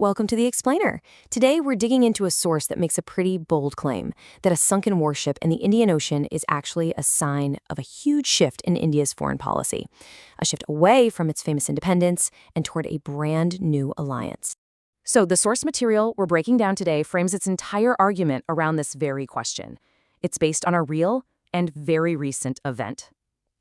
welcome to The Explainer. Today we're digging into a source that makes a pretty bold claim that a sunken warship in the Indian Ocean is actually a sign of a huge shift in India's foreign policy, a shift away from its famous independence and toward a brand new alliance. So the source material we're breaking down today frames its entire argument around this very question. It's based on a real and very recent event.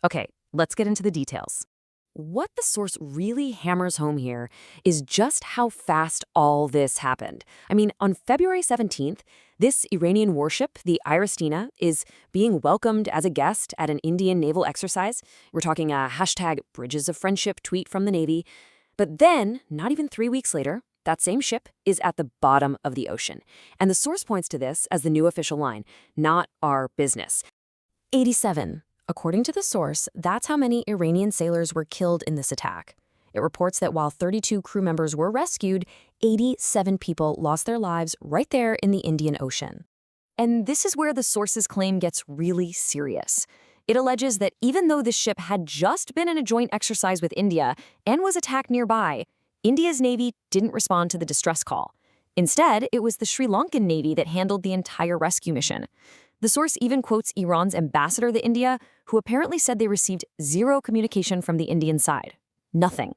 Okay, let's get into the details. What the source really hammers home here is just how fast all this happened. I mean, on February 17th, this Iranian warship, the Iristina, is being welcomed as a guest at an Indian naval exercise. We're talking a hashtag Bridges of Friendship tweet from the Navy. But then, not even 3 weeks later, that same ship is at the bottom of the ocean. And the source points to this as the new official line, not our business. 87. According to the source, that's how many Iranian sailors were killed in this attack. It reports that while 32 crew members were rescued, 87 people lost their lives right there in the Indian Ocean. And this is where the source's claim gets really serious. It alleges that even though this ship had just been in a joint exercise with India and was attacked nearby, India's Navy didn't respond to the distress call. Instead, it was the Sri Lankan Navy that handled the entire rescue mission. The source even quotes Iran's ambassador to India, who apparently said they received zero communication from the Indian side. Nothing.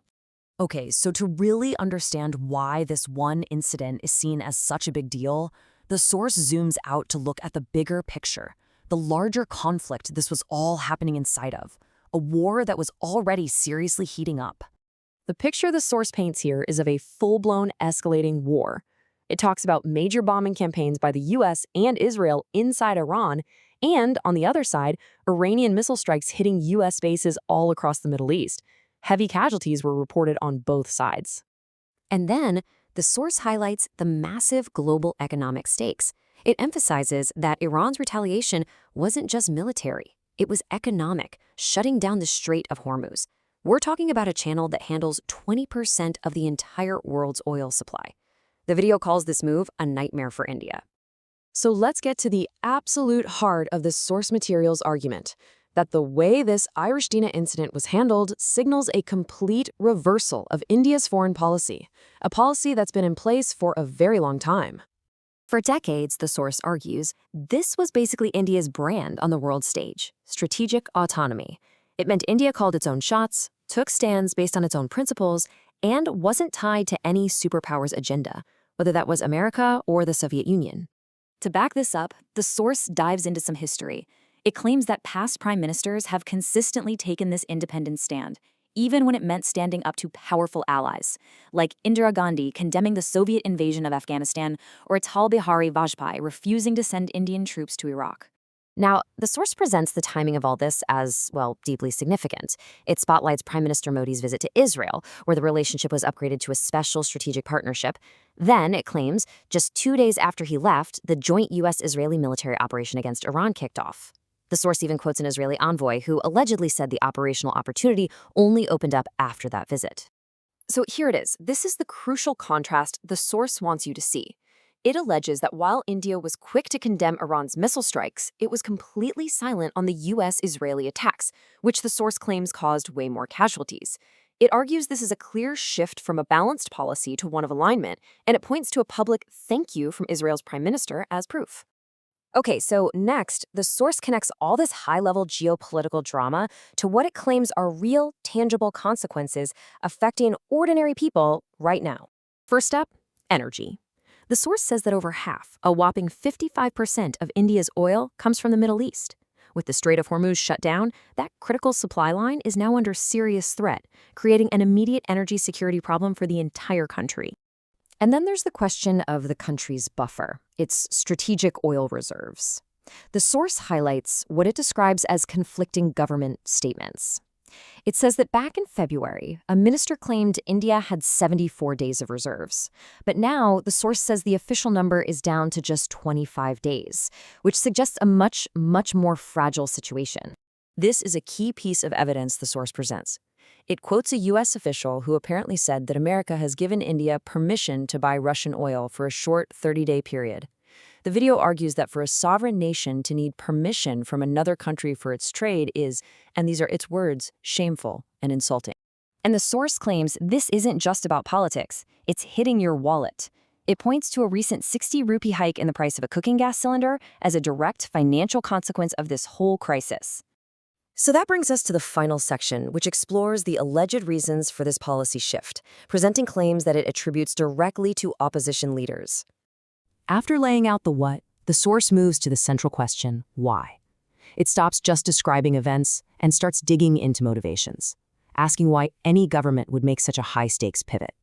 Okay, so to really understand why this one incident is seen as such a big deal, the source zooms out to look at the bigger picture, the larger conflict this was all happening inside of, a war that was already seriously heating up. The picture the source paints here is of a full-blown escalating war. It talks about major bombing campaigns by the US and Israel inside Iran, and on the other side, Iranian missile strikes hitting US bases all across the Middle East. Heavy casualties were reported on both sides. And then, the source highlights the massive global economic stakes. It emphasizes that Iran's retaliation wasn't just military, it was economic, shutting down the Strait of Hormuz. We're talking about a channel that handles 20% of the entire world's oil supply. The video calls this move a nightmare for India. So let's get to the absolute heart of the source material's argument, that the way this Iristina incident was handled signals a complete reversal of India's foreign policy, a policy that's been in place for a very long time. For decades, the source argues, this was basically India's brand on the world stage, strategic autonomy. It meant India called its own shots, took stands based on its own principles, and wasn't tied to any superpower's agenda, whether that was America or the Soviet Union. To back this up, the source dives into some history. It claims that past prime ministers have consistently taken this independent stand, even when it meant standing up to powerful allies, like Indira Gandhi condemning the Soviet invasion of Afghanistan or Atal Bihari Vajpayee refusing to send Indian troops to Iraq. Now, the source presents the timing of all this as, well, deeply significant. It spotlights Prime Minister Modi's visit to Israel, where the relationship was upgraded to a special strategic partnership. Then, it claims, just 2 days after he left, the joint U.S.-Israeli military operation against Iran kicked off. The source even quotes an Israeli envoy who allegedly said the operational opportunity only opened up after that visit. So here it is. This is the crucial contrast the source wants you to see. It alleges that while India was quick to condemn Iran's missile strikes, it was completely silent on the U.S.-Israeli attacks, which the source claims caused way more casualties. It argues this is a clear shift from a balanced policy to one of alignment, and it points to a public thank you from Israel's prime minister as proof. Okay, so next, the source connects all this high-level geopolitical drama to what it claims are real, tangible consequences affecting ordinary people right now. First step, energy. The source says that over half, a whopping 55% of India's oil comes from the Middle East. With the Strait of Hormuz shut down, that critical supply line is now under serious threat, creating an immediate energy security problem for the entire country. And then there's the question of the country's buffer, its strategic oil reserves. The source highlights what it describes as conflicting government statements. It says that back in February, a minister claimed India had 74 days of reserves. But now, the source says the official number is down to just 25 days, which suggests a much more fragile situation. This is a key piece of evidence the source presents. It quotes a U.S. official who apparently said that America has given India permission to buy Russian oil for a short 30-day period. The video argues that for a sovereign nation to need permission from another country for its trade is, and these are its words, shameful and insulting. And the source claims this isn't just about politics, it's hitting your wallet. It points to a recent 60 rupee hike in the price of a cooking gas cylinder as a direct financial consequence of this whole crisis. So that brings us to the final section, which explores the alleged reasons for this policy shift, presenting claims that it attributes directly to opposition leaders. After laying out the what, the source moves to the central question, why? It stops just describing events and starts digging into motivations, asking why any government would make such a high-stakes pivot.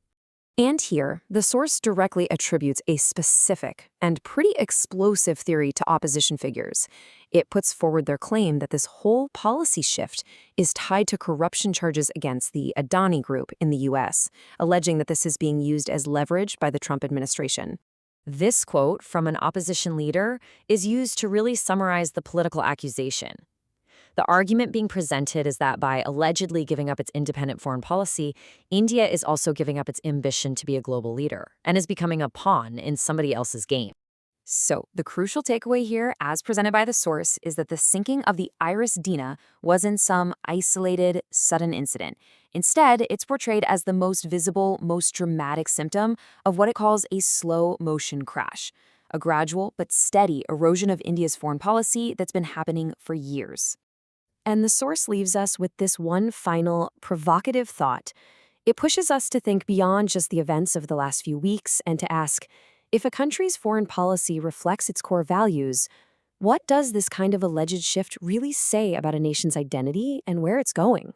And here, the source directly attributes a specific and pretty explosive theory to opposition figures. It puts forward their claim that this whole policy shift is tied to corruption charges against the Adani Group in the US, alleging that this is being used as leverage by the Trump administration. This quote from an opposition leader is used to really summarize the political accusation. The argument being presented is that by allegedly giving up its independent foreign policy, India is also giving up its ambition to be a global leader and is becoming a pawn in somebody else's game. So, the crucial takeaway here, as presented by the source, is that the sinking of the Iris Dina wasn't some isolated, sudden incident. Instead, it's portrayed as the most visible, most dramatic symptom of what it calls a slow-motion crash, a gradual but steady erosion of India's foreign policy that's been happening for years. And the source leaves us with this one final, provocative thought. It pushes us to think beyond just the events of the last few weeks and to ask, if a country's foreign policy reflects its core values, what does this kind of alleged shift really say about a nation's identity and where it's going?